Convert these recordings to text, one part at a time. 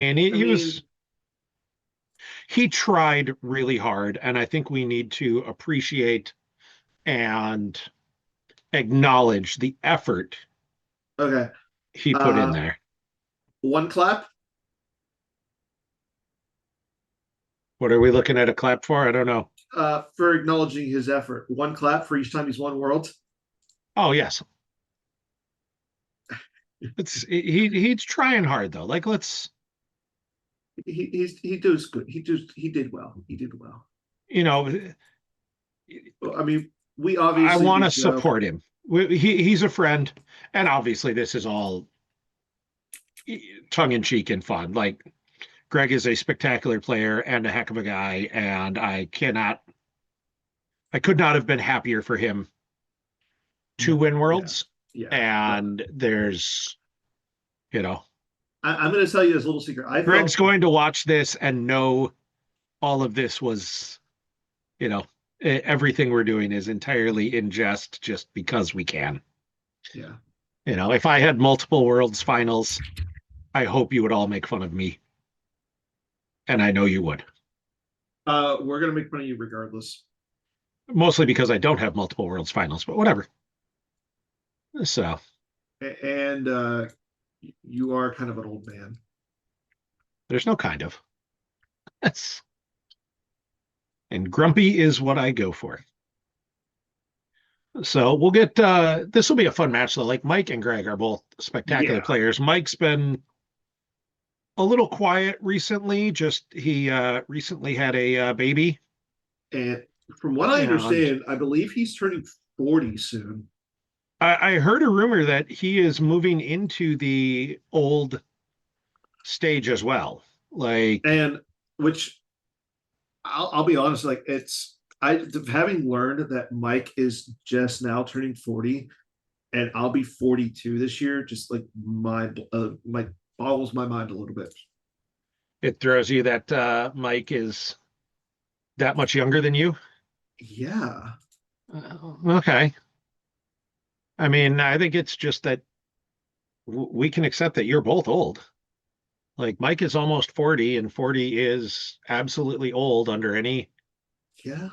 And I mean, he tried really hard, and I think we need to appreciate and acknowledge the effort okay. he put in Uh, there. one clap What are we looking at a clap for? I don't know. for acknowledging his effort. One clap for each time he's won worlds. Oh yes, he's trying hard though. Like let's He does good. He did well. He did well. you know I mean, we I obviously want we to joke. support him. He's a friend, and obviously this is all tongue in cheek and fun. Like Greg is a spectacular player and a heck of a guy, and I could not have been happier for him to No, win yeah, worlds. yeah. No, And there's, you know, I'm going to tell you this little secret. I Greg's felt going to watch this and know all of this was, you know, everything we're doing is entirely in jest just because we can. yeah. If I had multiple worlds finals, I hope you would all make fun of me. And I know you would. We're going to make fun of you regardless. Mostly because I don't have multiple worlds finals, but whatever. So And you are kind of an old man. there's no kind of. That's and grumpy is what I go for. So we'll get this will be a fun match though. Like Mike and Greg are both spectacular Yeah. players. Mike's been a little quiet recently. Just he recently had a baby, And from what I and understand, I believe he's turning 40 soon. I heard a rumor that he is moving into the old stage as well. Like, And which I'll be honest, like I having learned that Mike is just now turning 40 and I'll be 42 this year, just like boggles my mind a little bit. it throws you that Mike is that much younger than you. Yeah. Okay. I mean, I think it's just that we can accept that you're both old. Like Mike is almost 40, and 40 is absolutely old under any Yeah.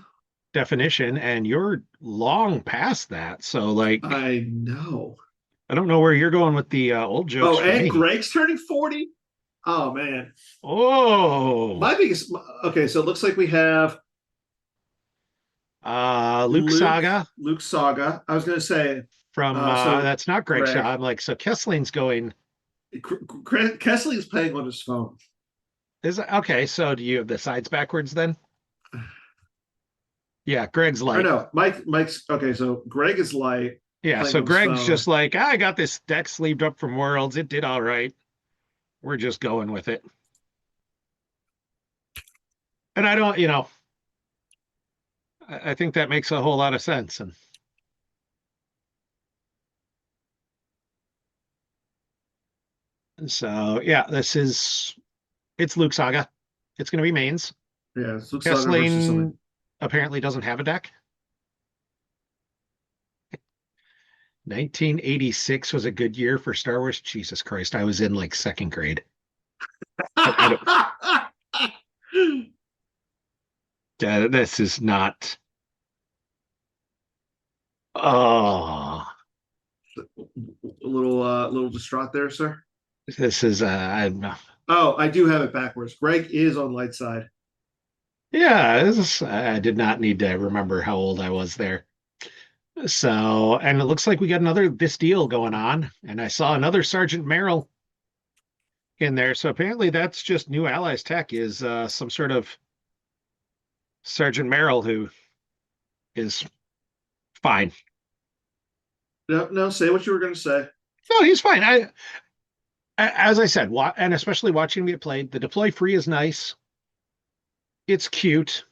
definition, and you're long past that. So, like, I know. I don't know where you're going with the old jokes Oh, for and me. Greg's turning 40. Oh man. Oh, My biggest okay, so it looks like we have Luke Luke, Saga Luke Saga. I was gonna say, from so that's not Greg Shaw. Greg, I'm like, so Kessling's going. Kessling is playing on his phone. Is okay. So do you have the sides backwards then? Yeah, Greg's Or light. no, Mike's okay. So Greg is light Yeah, playing so on his Greg's phone. just like, I got this deck sleeved up from Worlds. It did all right. We're just going with it. And I don't, I think that makes a whole lot of sense. And so, yeah, it's Luke Saga. It's going to be mains. Yeah, it's Luke Saga versus something. Kessling apparently doesn't have a deck. 1986 was a good year for Star Wars. Jesus Christ, I was in like second grade. I don't. This is not. Oh, Little distraught there, sir. this is. I'm. Oh, I do have it backwards. Greg is on light side. Yeah, I did not need to remember how old I was there. So, and it looks like we got another this deal going on, and I saw another Sergeant Merrill in there. So apparently that's just New Allies Tech is some sort of Sergeant Merrill who is fine. No, no, say what you were gonna say. No, he's fine. As I said, and especially watching me play, the deploy free is nice. It's cute.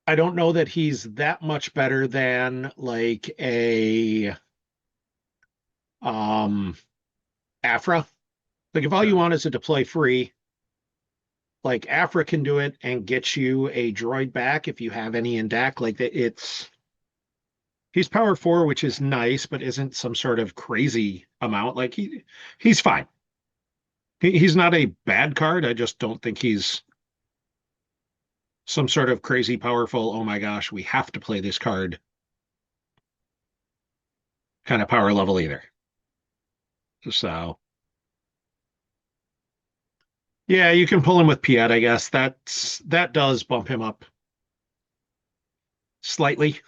I don't know that he's that much better than like a um Afra. Like if all you Yeah. want is a deploy free, like Afra can do it and get you a droid back if you have any in deck. Like it's he's power four, which is nice, but isn't some sort of crazy amount. Like he's fine. He's not a bad card. I just don't think he's some sort of crazy powerful, oh my gosh, we have to play this card kind of power level either. So yeah, you can pull him with Piet, I guess. That does bump him up slightly.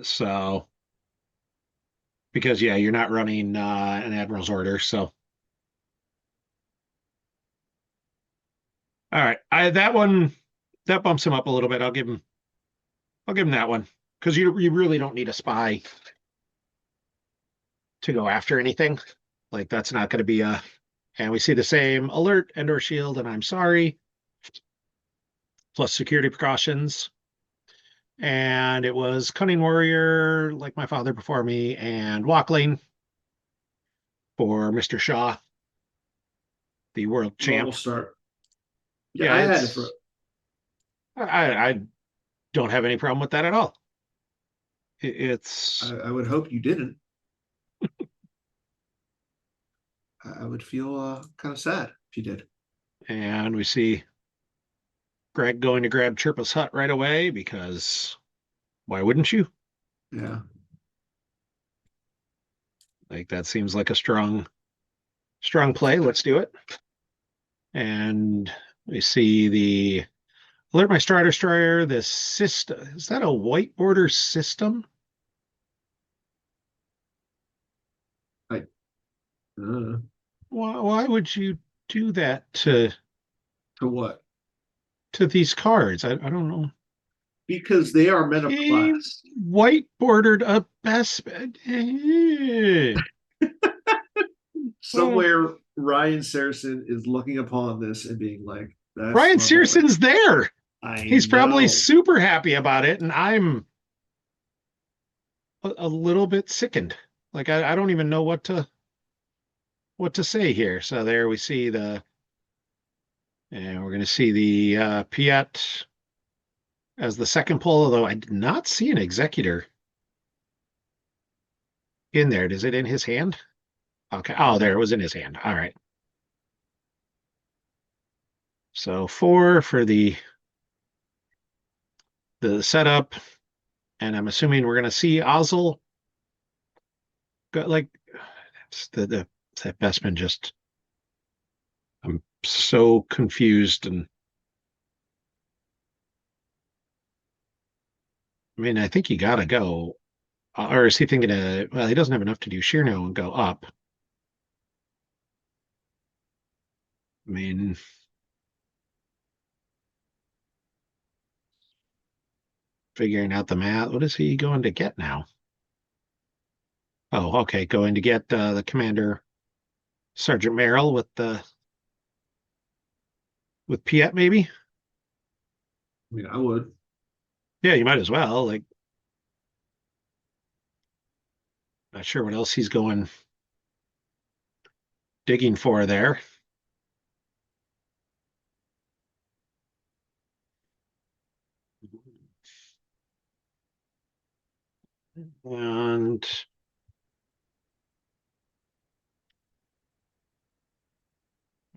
So because yeah, you're not running an Admiral's Order. So all right, I that one that bumps him up a little bit. I'll give him that one because you really don't need a spy to go after anything. Like that's not going to be a. And we see the same alert and or shield, and I'm sorry, plus security precautions. And it was Cunning Warrior, like my father before me, and Walkling for Mr. Shaw, the world Normal champ. start. Yeah, Yeah, I had it for. I don't have any problem with that at all. I, It's I would hope you didn't. I would feel kind of sad if you did. and we see Greg going to grab Chirpa's hut right away because why wouldn't you? Yeah. Like that seems like a strong play. Let's do it. And we see the alert my Star Destroyer. This system is that a white border system? I Why would you do that to what? to these cards? I don't know. Because they are men of He class. white bordered a best. Well, Somewhere Ryan Saracen is looking upon this and being like, "That's Ryan my boy." Searson's there. I He's probably know. super happy about it, and I'm a little bit sickened. Like I don't even know what to say here. So there we see and we're going to see the Piet as the second pull, although I did not see an executor in there. Is it in his hand? Okay. Oh, there it was in his hand. All right. So four for the setup, and I'm assuming we're going to see Ozzel. Like the that Bestman just. I'm so confused, and I mean, I think you got to go, or is he thinking? Well, he doesn't have enough to do Shirno and go up. I mean, figuring out the math. What is he going to get now? Oh, okay, going to get the commander, Sergeant Merrill with Piet, maybe. I mean, I would. Yeah, you might as well. Like, not sure what else he's going digging for there. And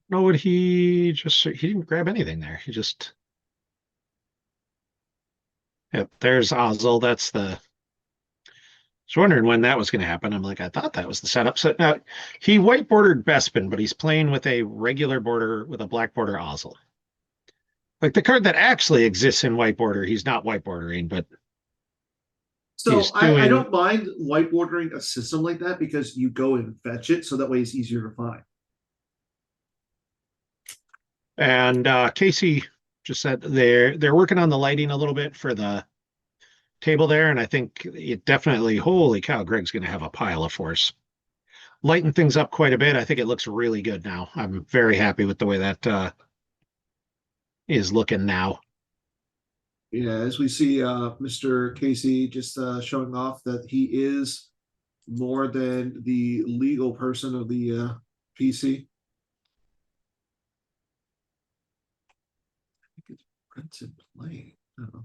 no, what he didn't grab anything there. He just yep, there's Ozzel. That's the I was wondering when that was going to happen. I'm like, I thought that was the setup. So now he white bordered Bespin, but he's playing with a regular border with a black border Ozzel. Like the card that actually exists in white border, he's not white bordering, but So he's I doing. don't mind whiteboarding a system like that because you go and fetch it, so that way it's easier to find. And Casey just said they're working on the lighting a little bit for the table there, and I think it definitely. Holy cow, Greg's going to have a pile of force. Lighten things up quite a bit. I think it looks really good now. I'm very happy with the way that is looking now. Yeah, as we see Mr. Casey just showing off that he is more than the legal person of the PC. I think it's Prince and Play. Oh.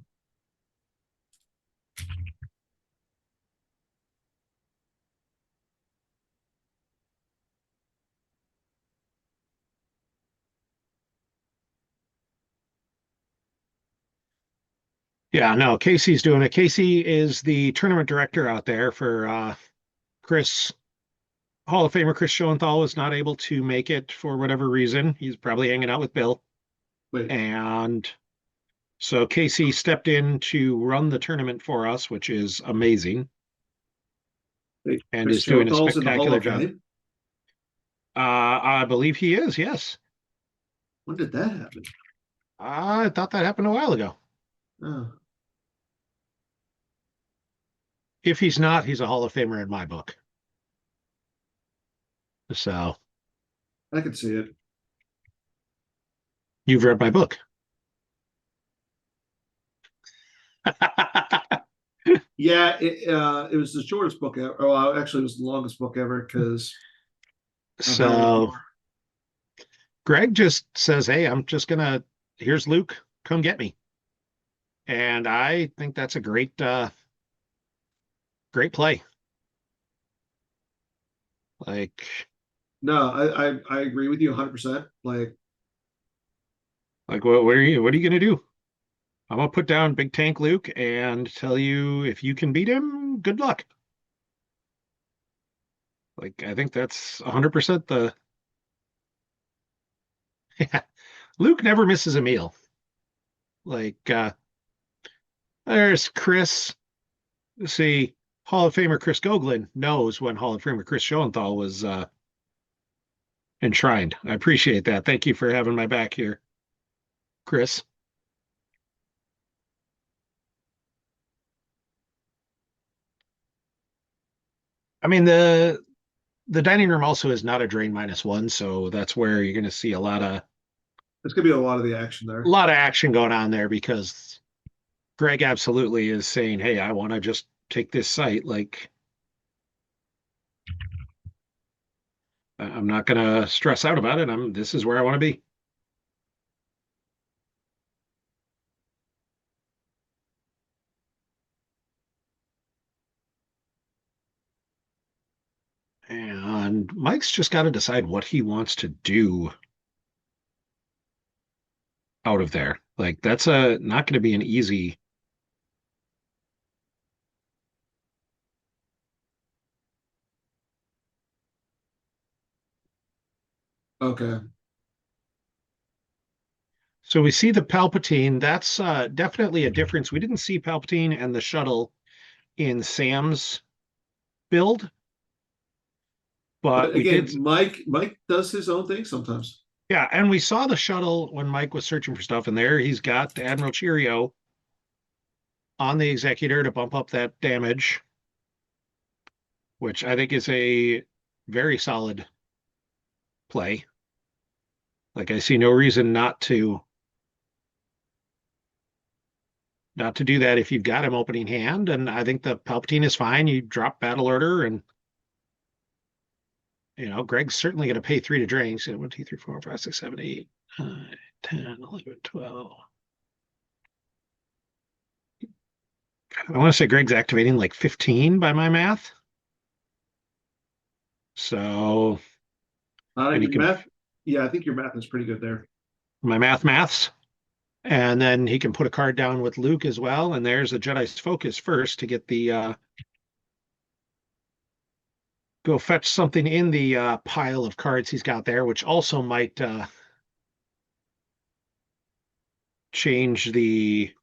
Yeah, no, Casey's doing it. Casey is the tournament director out there for Chris. Hall of Famer Chris Schoenthal was not able to make it for whatever reason. He's probably hanging out with Bill. Wait, And so Casey stepped in to run the tournament for us, which is amazing, wait, and Chris is doing a Chothal's in the Hall spectacular of job. Fame? I believe he is, yes. When did that happen? I thought that happened a while ago. Oh, If he's not, he's a Hall of Famer in my book. So I can see it. you've read my book. Yeah, it was the shortest book ever. Well, actually, it was the longest book ever because of how long you So Greg just says, "Hey, I'm just gonna. Here's Luke. Come get me." And I think that's a great play. Like, No, I agree with you 100%. what are you gonna do? I'm gonna put down Big Tank Luke and tell you if you can beat him, good luck. Like, I think that's 100% the. Luke never misses a meal. Like, there's Chris. See, Hall of Famer Chris Goglin knows when Hall of Famer Chris Schoenthal was enshrined. I appreciate that. Thank you for having my back here, Chris. I mean, the dining room also is not a drain -1, so that's where you're going to see There's gonna be a lot of the action there. lot of action going on there because Greg absolutely is saying, "Hey, I want to just take this site. Like, I'm not going to stress out about it. This is where I want to be." And Mike's just got to decide what he wants to do out of there. Like, that's a not going to be an easy. Okay. So we see the Palpatine. That's definitely a difference. We didn't see Palpatine and the shuttle in Sam's build, but But we again, did. Mike does his own thing sometimes. Yeah, and we saw the shuttle when Mike was searching for stuff, and there he's got Admiral Cheerio on the Executor to bump up that damage, which I think is a very solid play. Like I see no reason not to do that if you've got him opening hand, and I think the Palpatine is fine. You drop battle order, and Greg's certainly going to pay 3 to drain. So 1, 2, 3, 4, 5, 6, 7, 8, 9, 10, 11, 12. I want to say Greg's activating like 15 by my math. So, and he Your can math, yeah, I think your math is pretty good there. my maths, and then he can put a card down with Luke as well. And there's a Jedi's Focus first to get the go fetch something in the pile of cards he's got there, which also might change the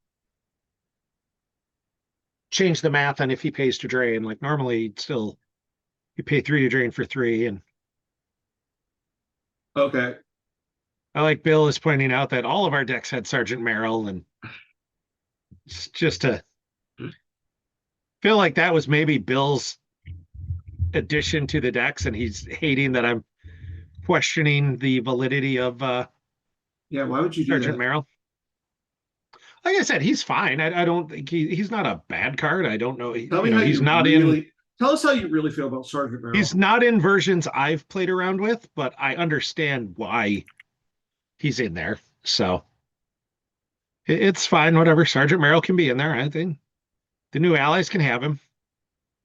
math on if he pays to drain. Like normally, still you pay 3 to drain for 3, and Okay. I like Bill is pointing out that all of our decks had Sergeant Merrill, and just to feel like that was maybe Bill's addition to the decks, and he's hating that I'm questioning the validity of Yeah, why would you do Sergeant that? Merrill. Like I said, he's fine. I don't think he's not a bad card. I don't know. Tell me how He's you not in. really tell us how you really feel about Sergeant He's Merrill. not in versions I've played around with, but I understand why he's in there. So it's fine. Whatever. Sergeant Merrill can be in there. I think the new allies can have him.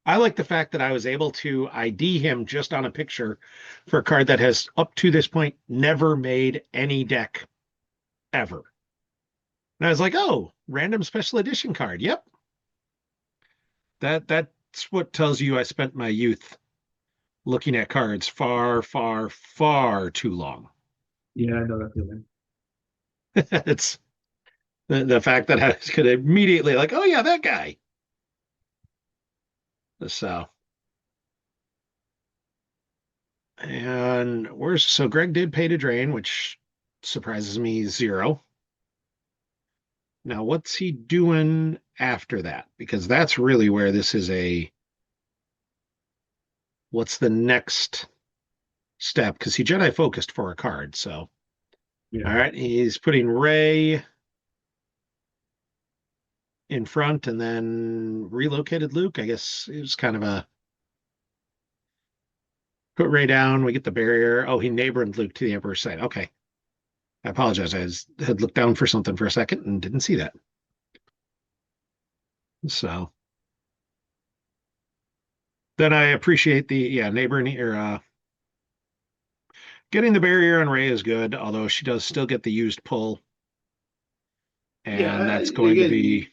I like the fact that I was able to ID him just on a picture for a card that has, up to this point, never made any deck ever. And I was like, oh, random special edition card. Yep. That's what tells you I spent my youth looking at cards far, far, far too long. Yeah, I know that feeling. It's the fact that I could immediately like, oh yeah, that guy. So and where's so Greg did pay to drain, which surprises me zero. Now what's he doing after that? Because that's really where this is a what's the next step? Because he Jedi focused for a card. So all Yeah. right, he's putting Ray in front and then relocated Luke. I guess it was kind of a put Ray down. We get the barrier. Oh, he neighbored Luke to the Emperor's side. Okay. I apologize. Had looked down for something for a second and didn't see that. So then I appreciate the yeah neighboring or getting the barrier on Ray is good, although she does still get the used pull, Yeah. and that's going to Again, be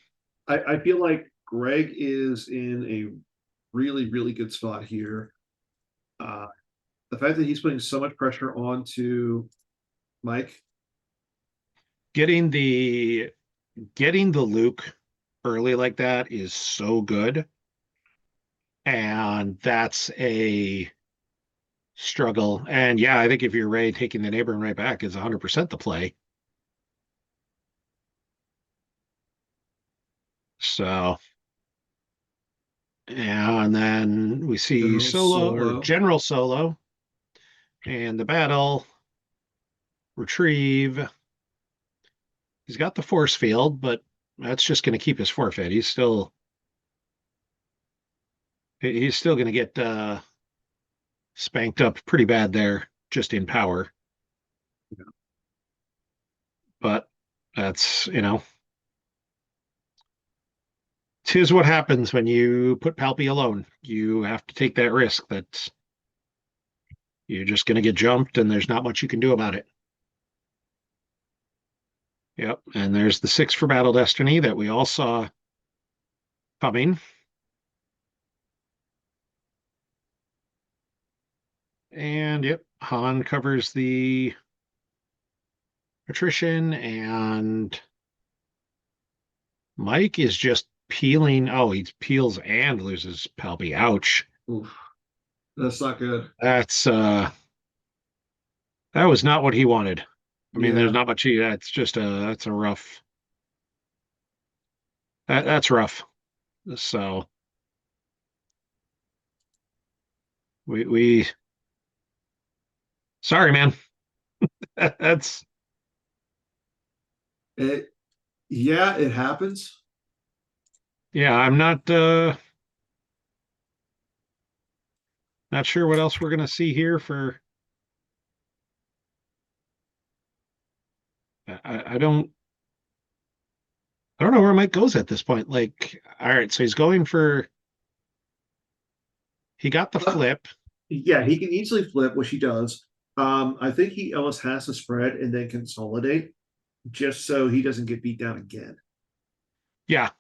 I feel like Greg is in a really, really good spot here. Uh, the fact that he's putting so much pressure onto Mike. getting the getting the Luke early like that is so good, and that's a struggle. And yeah, I think if you're Ray, taking the neighboring right back is 100% the play. So, and then we see General Solo or Solo. General Solo and the battle, retrieve. He's got the force field, but that's just going to keep his forfeit. He's still going to get spanked up pretty bad there, just in power. But that's, tis what happens when you put Palpy alone. You have to take that risk that you're just going to get jumped and there's not much you can do about it. Yep. And there's the 6 for Battle Destiny that we all saw coming. And yep, Han covers the attrition, and Mike is just peeling. Oh, he peels and loses Palpy. Ouch. Oof, that's not good. That's that was not what he wanted. I mean, there's Yeah. not much he that's just that's a rough that's rough. So we sorry, man. That's It yeah, it happens. yeah, I'm not sure what else we're gonna see here for I don't know where Mike goes at this point. Like, all right, so he's going for he got the But flip. yeah, he can easily flip, which he does. I think he almost has to spread and then consolidate just so he doesn't get beat down again. Yeah.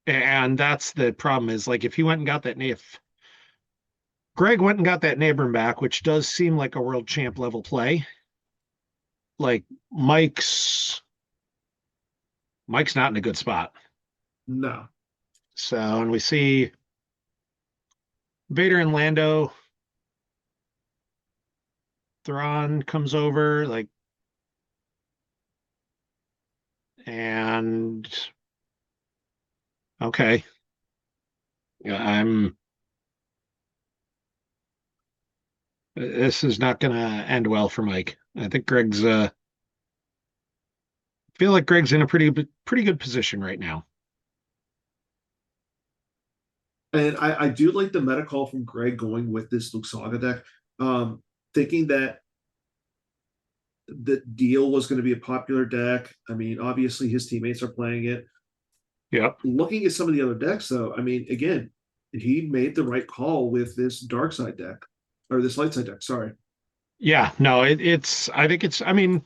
And that's the problem is like if he went and got that if Greg went and got that neighboring back, which does seem like a world champ level play, like Mike's not in a good spot. No. So and we see Vader and Lando, Thrawn comes over, like and okay. Yeah, this is not gonna end well for Mike. I think Greg's feel like Greg's in a pretty good position right now. And I do like the meta call from Greg going with this Luke Saga deck, thinking that the deal was going to be a popular deck. I mean, obviously his teammates are playing it. Yep. Looking at some of the other decks, though, I mean, again, he made the right call with this dark side deck or this light side deck. Sorry. Yeah, no, it's I think it's I mean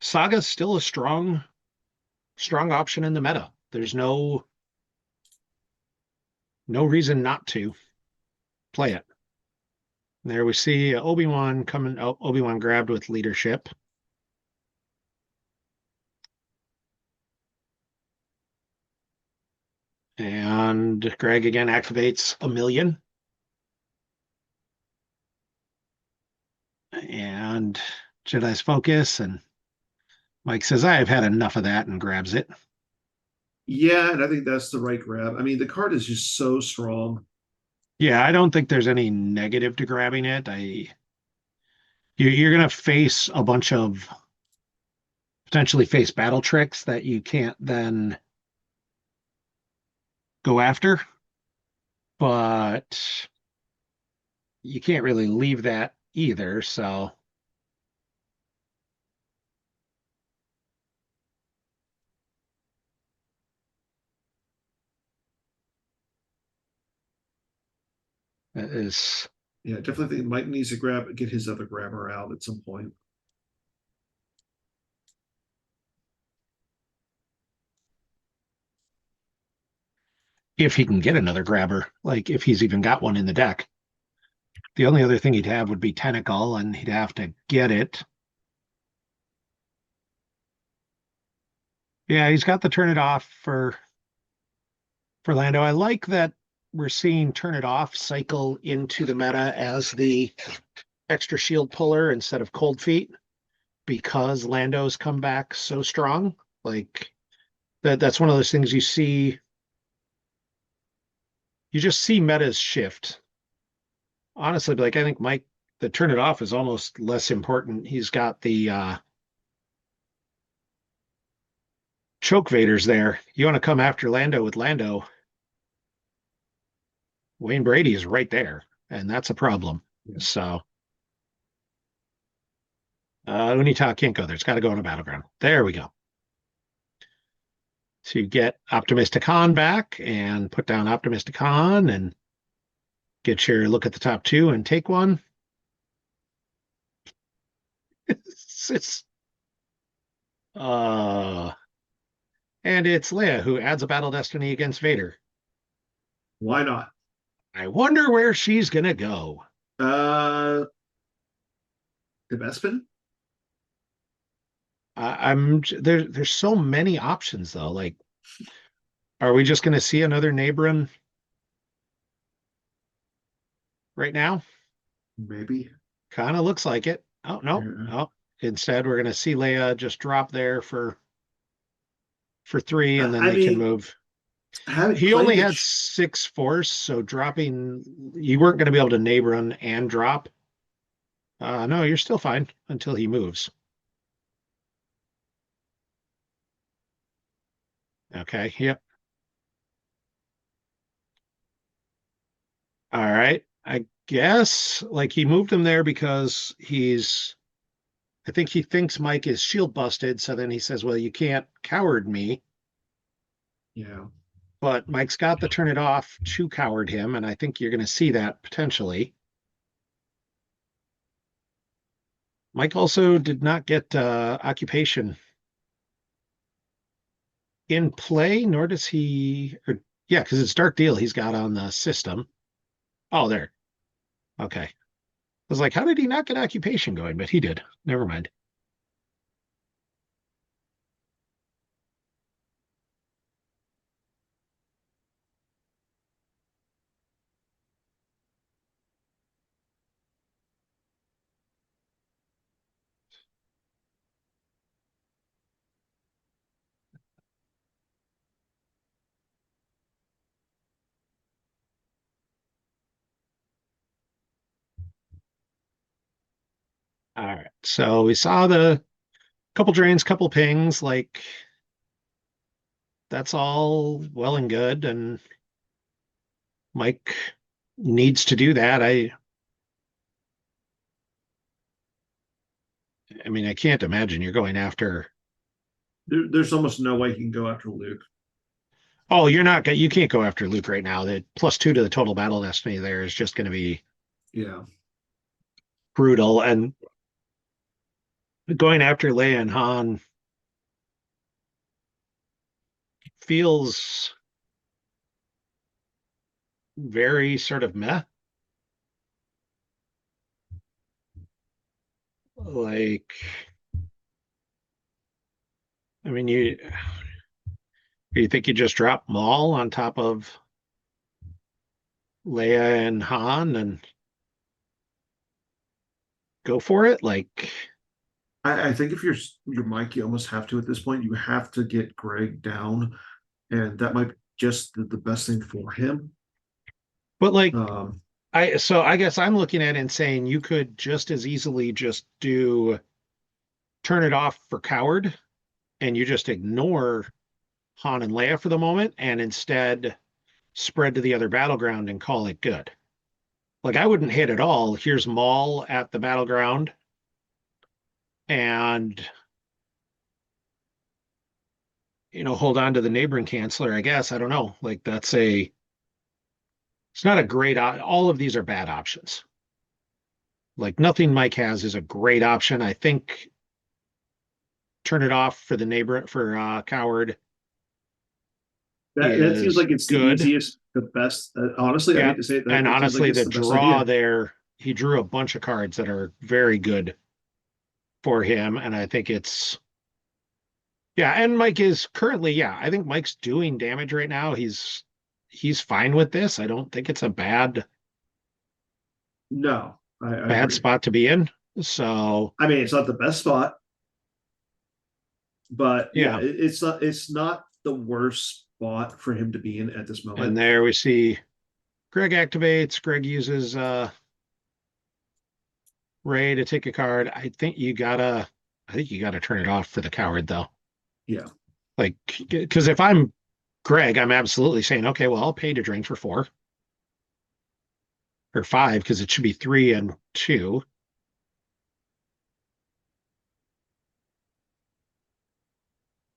Saga's still a strong strong option in the meta. There's no reason not to play it. There we see Obi-Wan coming. Oh, Obi-Wan grabbed with leadership. And Greg again activates a million. And Jedi's focus. And Mike says, I've had enough of that and grabs it. Yeah, and I think that's the right grab. I mean, the card is just so strong. Yeah, I don't think there's any negative to grabbing it. You're going to face a bunch of potentially face battle tricks that you can't then go after, but you can't really leave that either. So it is Yeah, definitely think Mike needs to get his other grabber out at some point. if he can get another grabber, like if he's even got one in the deck. The only other thing he'd have would be Tentacle, and he'd have to get it. Yeah, he's got the turn it off for Lando. I like that we're seeing turn it off cycle into the meta as the extra shield puller instead of cold feet because Lando's come back so strong. Like that's one of those things you see. You just see metas shift. Honestly, like I think Mike, the turn it off is almost less important. He's got the choke vaders there. You want to come after Lando with Lando. Wayne Brady is right there, and that's a problem. Yeah. So Unita can't go there. It's got to go on a battleground. There we go. So you get Optimisticon back and put down Optimisticon and get your look at the top two and take one. it's uh and it's Leia who adds a battle destiny against Vader. Why not? I wonder where she's gonna go. Uh the Bespin? I'm there's so many options though. Like, are we just gonna see another Nabran right now? Maybe. Kind of looks like it. Oh no, Yeah. no. Instead, we're gonna see Leia just drop there for three, and then I they can mean, move. having He playing only the had 6 force, so dropping you weren't going to be able to neighbor run and drop. No, you're still fine until he moves. Okay, yep. All right. I guess like he moved him there because I think he thinks Mike is shield busted, so then he says, "Well, you can't coward me." yeah. But Mike's got the turn it off to coward him, and I think you're going to see that potentially. Mike also did not get occupation in play, nor does he. Or, yeah, because it's Dark Deal he's got on the system. Oh, there. Okay. I was like, how did he not get occupation going? But he did. Never mind. All right. So we saw the couple drains, couple pings. Like that's all well and good, and Mike needs to do that. I mean, I can't imagine you're going after. There's almost no way he can go after Luke. Oh, you can't go after Luke right now. The +2 to the total battle destiny there is just going to be Yeah. brutal. And going after Leia and Han, feels very sort of meh. Like, I mean, you think you just drop Maul on top of Leia and Han and go for it? Like, I think if you're Mike, you almost have to at this point. You have to get Greg down, and that might be just the best thing for him. but like, Um, I guess I'm looking at it and saying you could just as easily just do turn it off for coward and you just ignore Han and Leia for the moment and instead spread to the other battleground and call it good. Like I wouldn't hit at all. Here's Maul at the battleground and hold on to the neighboring chancellor, I guess. I don't know. Like it's not a great all of these are bad options. Like nothing Mike has is a great option. I think turn it off for the neighbor for coward that seems is like it's the good. easiest, the best. Honestly, I Yeah. hate to say it, that And it seems like honestly, it's the the best draw idea. there, he drew a bunch of cards that are very good for him. And I think yeah. And Mike is currently, yeah, I think Mike's doing damage right now. He's fine with this. I don't think it's a No, I bad agree. spot to be in. So, I mean, it's not the best spot, but yeah, yeah. it's not the worst spot for him to be in at this And moment. there we see Greg activates. Greg uses Ray to take a card. I think you gotta turn it off for the coward though. Yeah, Like, because if I'm Greg, I'm absolutely saying, okay, well, I'll pay to drink for 4 or 5 because it should be 3 and 2.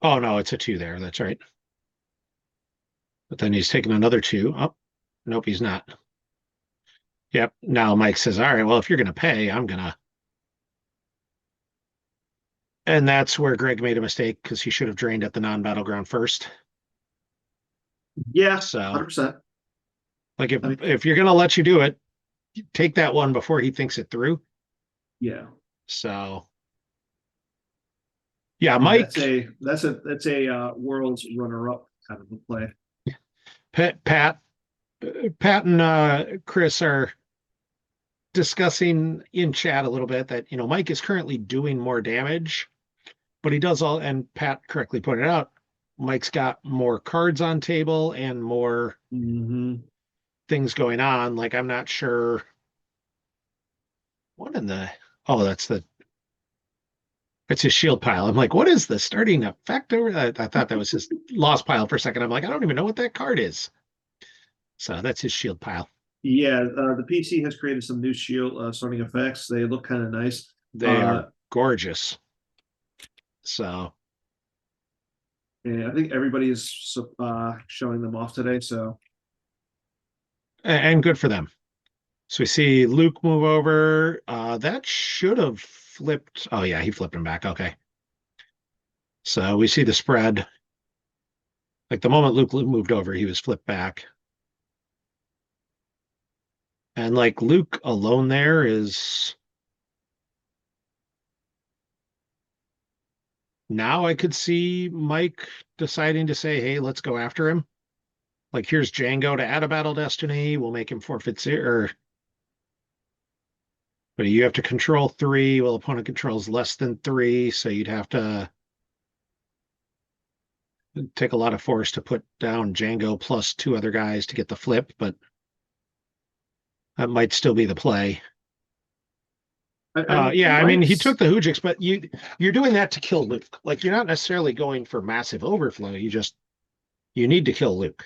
Oh no, it's a 2 there. That's right. But then he's taking another 2. Oh, nope, he's not. Yep. Now Mike says, all right, well, if you're gonna pay, I'm gonna. And that's where Greg made a mistake because he should have drained at the non-battleground first. yeah, So, 100%. like, if I mean, if you're gonna let you do it, take that one before he thinks it through. yeah, So, yeah, and that's Mike, a that's a that's a world's runner-up kind of a play. Pat, Pat, Pat, and Chris are discussing in chat a little bit that Mike is currently doing more damage, but he does all. And Pat correctly pointed out, Mike's got more cards on table and more Mm-hmm. things going on. Like I'm not sure what in the. Oh, that's his shield pile. I'm like, what is the starting effect over that? I thought that was his lost pile for a second. I'm like, I don't even know what that card is. So that's his shield pile. Yeah, the PC has created some new shield starting effects. They look kind of nice. They Uh, are gorgeous. So, and I think everybody is showing them off today. So and good for them. So we see Luke move over. That should have flipped. Oh yeah, he flipped him back. Okay. So we see the spread. Like the moment Luke moved over, he was flipped back. And like Luke alone there is now I could see Mike deciding to say, hey, let's go after him. Like here's Django to add a battle destiny. We'll make him forfeit 0. But you have to control 3. Well, opponent controls less than 3, so you'd have to take a lot of force to put down Django plus 2 other guys to get the flip, but that might still be the play. I mean, Yeah, I mean he took Mike's the Hujix, but you're doing that to kill Luke. Like you're not necessarily going for massive overflow. You need to kill Luke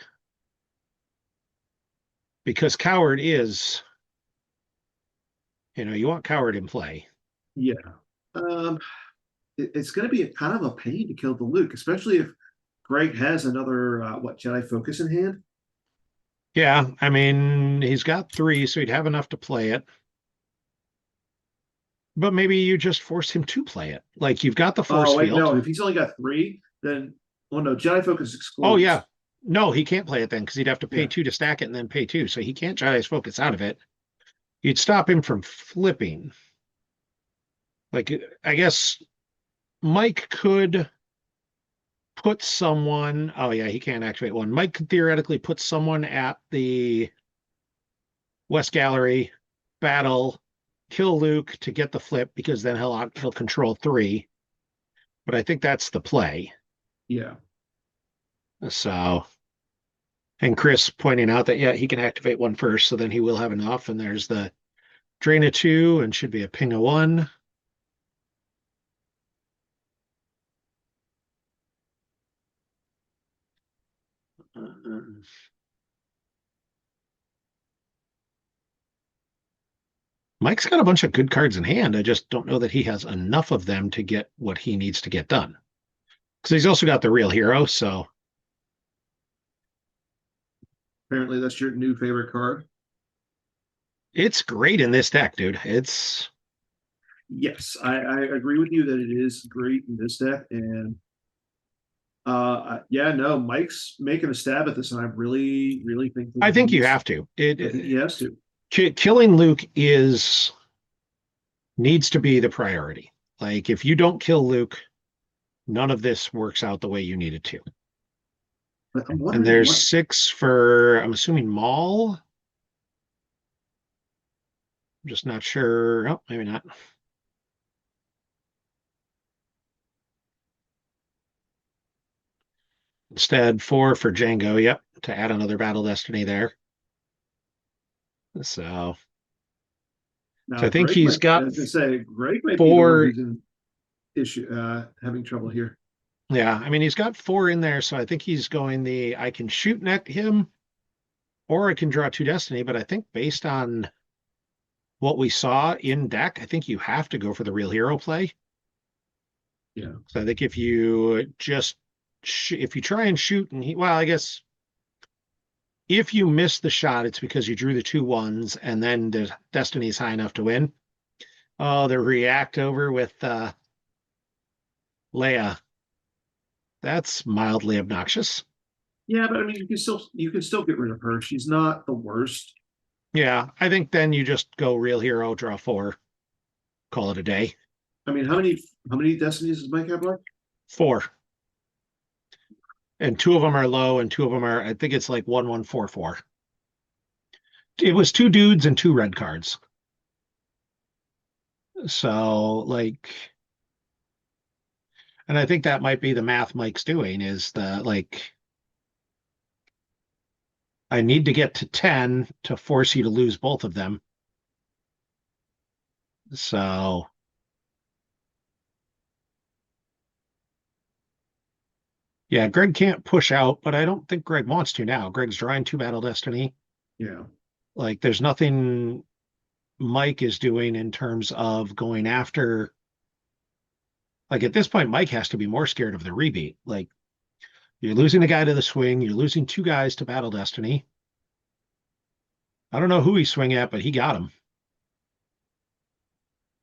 because Coward is, you want Coward in play. yeah. Um, it's going to be a kind of a pain to kill the Luke, especially if Greg has another Jedi focus in hand. Yeah, I mean he's got 3, so he'd have enough to play it. But maybe you just force him to play it. Like you've got the Oh force wait, field. no. If he's only got 3, then Oh no, Jedi Focus Oh yeah. excludes. No, he can't play it then because he'd have to pay Yeah, 2 to stack it and then pay 2. So he can't try his focus out of it. You'd stop him from flipping. Like I guess Mike could put someone. Oh yeah, he can't activate one. Mike could theoretically put someone at the West Gallery, battle, kill Luke to get the flip because then he'll control 3. But I think that's the play. yeah. So, and Chris pointing out that yeah, he can activate one first, so then he will have enough. And there's the drain of 2 and should be a ping of 1. Mike's got a bunch of good cards in hand. I just don't know that he has enough of them to get what he needs to get done. Because he's also got the real hero, so Apparently, that's your new favorite card. it's great in this deck, dude. It's Yes, I agree with you that it is great in this deck, and yeah, no, Mike's making a stab at this, and I really think that I think you have to. I think he has to. Killing Luke is needs to be the priority. Like if you don't kill Luke, none of this works out the way you need it to. But I'm And wondering there's what. 6 for I'm assuming Maul. I'm just not sure. Oh, maybe not. Instead, 4 for Django. Yep, to add another Battle Destiny there. So, so Now, I think Greg he's might, got as I say, Greg might be the one 4. who's in issue, having trouble here. Yeah, I mean he's got 4 in there, so I think he's going the I can shoot neck him or I can draw 2 Destiny. But I think based on what we saw in deck, I think you have to go for the real hero play. Yeah, So I think if you just if you try and shoot and well, I guess if you miss the shot, it's because you drew the 2 ones and then the Destiny's high enough to win. Oh, the react over with Leia. That's mildly obnoxious. yeah, but I mean, you can still get rid of her. She's not the worst. Yeah, I think then you just go real hero, draw 4, call it a day. I mean, how many destinies does Mike have left? 4. And 2 of them are low and 2 of them are I think it's like 1144. It was 2 dudes and 2 red cards. So like and I think that might be the math Mike's doing is the like I need to get to 10 to force you to lose both of them. So yeah, Greg can't push out, but I don't think Greg wants to now. Greg's drawing 2 Battle Destiny. Yeah, Like there's nothing Mike is doing in terms of going after. Like at this point, Mike has to be more scared of the rebeat. Like you're losing a guy to the swing, you're losing 2 guys to Battle Destiny. I don't know who he's swinging at, but he got him.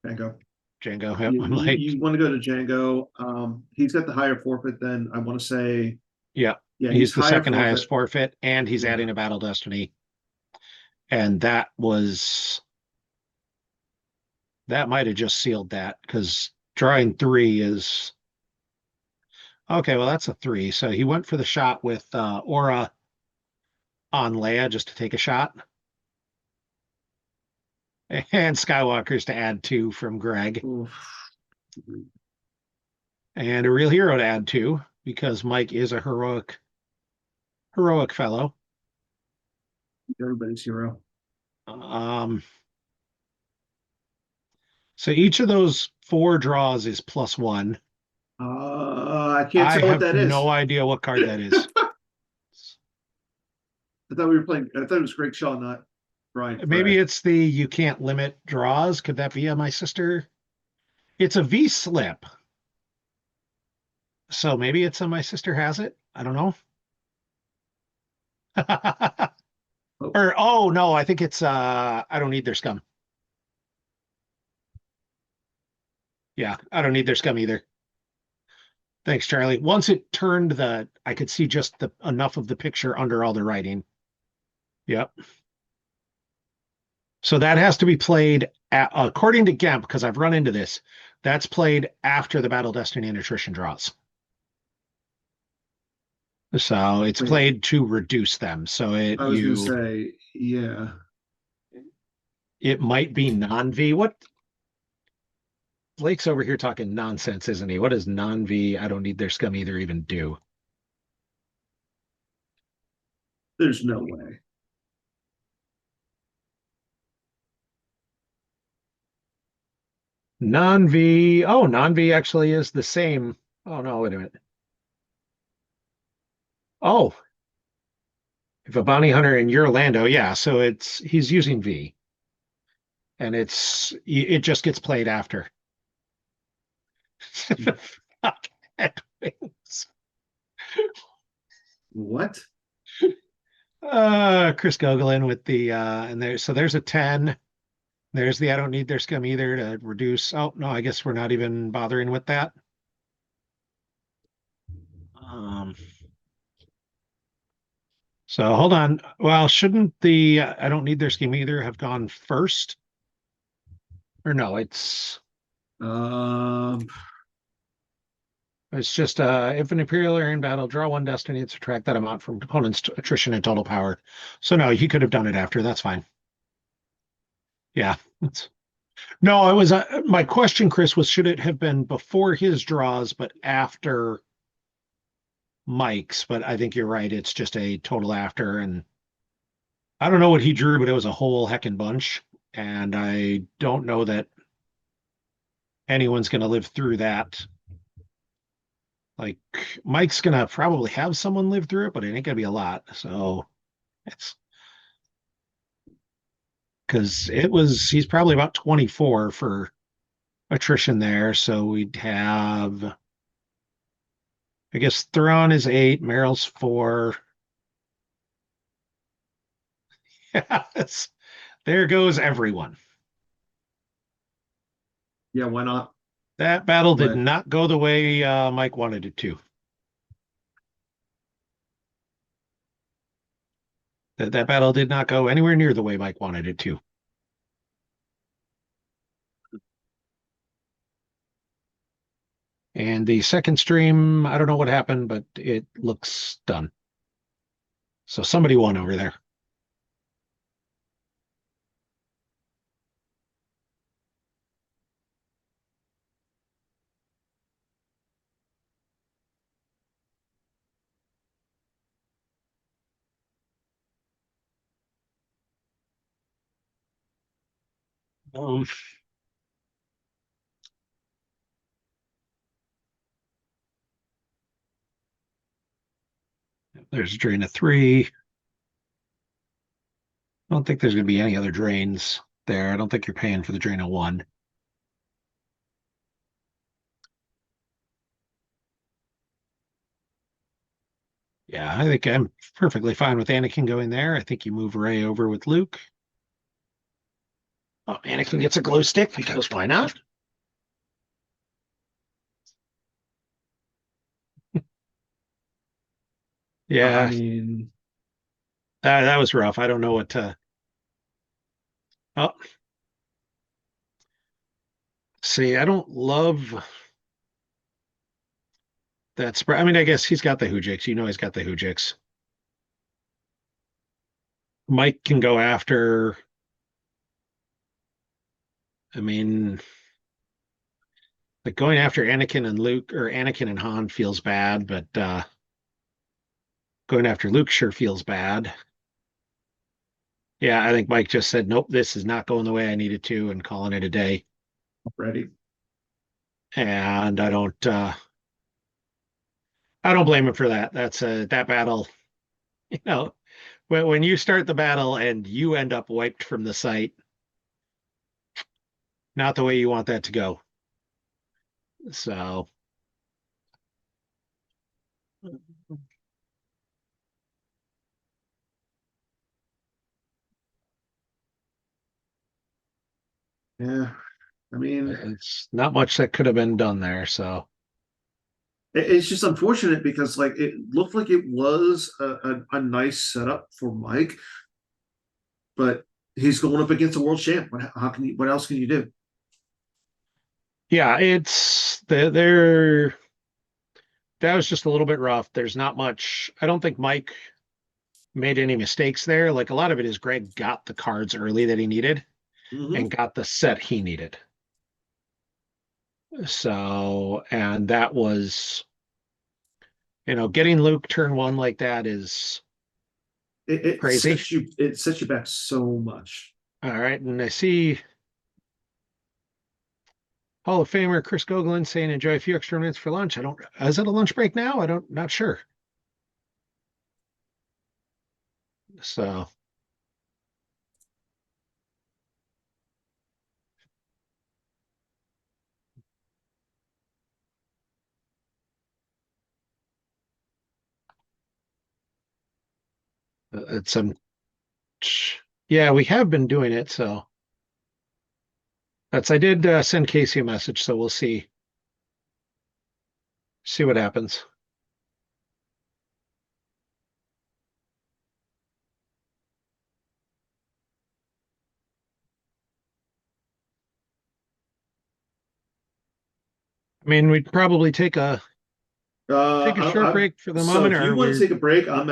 Django. Django. Yep. You, I'm you, like, you want to go to Django. He's got the higher forfeit. Then I want to say, yeah, yeah, he's he's the higher second forfeit. highest forfeit, and he's Yeah, adding a Battle Destiny. And that might have just sealed that because drawing 3 is okay. Well, that's a 3. So he went for the shot with Aura on Leia just to take a shot, and Skywalker's to add 2 from Greg, oof. and a real hero to add 2 because Mike is a heroic fellow. Everybody's hero. Um, so each of those 4 draws is +1. I can't I tell what have that no is. idea what card that is. I thought we were playing. I thought it was Greg Shaw, not Brian Maybe Frey. it's the you can't limit draws. Could that be a my sister? It's a V slip. So maybe it's a my sister has it. I don't know. Oh, Or oh no, I think it's I don't need their scum. Yeah, I don't need their scum either. Thanks, Charlie. Once it turned I could see just the enough of the picture under all the writing. Yep. So that has to be played according to Gemp, because I've run into this. That's played after the Battle Destiny and Attrition draws. So it's Wait, played to reduce them. So I was gonna say, yeah. it might be non-V. What Blake's over here talking nonsense, isn't he? What does non-V, I don't need their scum either even do? There's no way. Non-V. Oh, non-V actually is the same. Oh no, wait a minute. Oh, if a bounty hunter in your Orlando, yeah, so he's using V and it just gets played after. Fuck Edwings. What? Chris Gogolin with the and there's a 10. There's the I don't need their scum either to reduce. Oh no, I guess we're not even bothering with that. Um so hold on. Well, shouldn't the I don't need their scheme either have gone first? Or no, Um, it's just if an Imperial are in battle, draw one destiny and subtract that amount from opponent's attrition and total power. So no, he could have done it after. That's fine. Yeah. No, it was my question, Chris, was should it have been before his draws, but after Mike's? But I think you're right. It's just a total after. And I don't know what he drew, but it was a whole heckin' bunch. And I don't know that anyone's going to live through that. Like Mike's going to probably have someone live through it, but it ain't going to be a lot. So it's because he's probably about 24 for attrition there. So we'd have, I guess Thrawn is 8, Meryl's 4. Yes, there goes everyone. yeah, why not? That battle did Let not go the way Mike wanted it to. That battle did not go anywhere near the way Mike wanted it to. And the second stream, I don't know what happened, but it looks done. So somebody won over there. Um, there's a drain of 3. I don't think there's going to be any other drains there. I don't think you're paying for the drain of 1. Yeah, I think I'm perfectly fine with Anakin going there. I think you move Ray over with Luke. Oh, Anakin gets a glow stick because why not? I Yeah, mean, that was rough. I don't know what to. Oh, see, I don't love that spread. I mean, I guess he's got the Hujix. You know, he's got the Hujix. Mike can go after. I mean, like going after Anakin and Luke or Anakin and Han feels bad, but going after Luke sure feels bad. Yeah, I think Mike just said, nope, this is not going the way I needed to, and calling it a day. ready. And I don't blame him for that. That's that battle, you know, when you start the battle and you end up wiped from the site, not the way you want that to go. So Yeah, I mean, it's not much that could have been done there. So It's just unfortunate because like it looked like it was a nice setup for Mike, but he's going up against a world champ. How can you? What else can you do? Yeah, it's they're that was just a little bit rough. There's not much. I don't think Mike made any mistakes there. Like a lot of it is Greg got the cards early that he needed and Hmm. got the set he needed. So, and that was, getting Luke turn one like that is It crazy. sets you back so much. All right. And I see Hall of Famer Chris Gogolin saying enjoy a few extra minutes for lunch. I don't, is it a lunch break now? Not sure. So it's yeah, we have been doing it. So I did send Casey a message. So we'll see what happens. I mean, we'd probably take a short break for the So moment, if you or want to we're take a break, I'm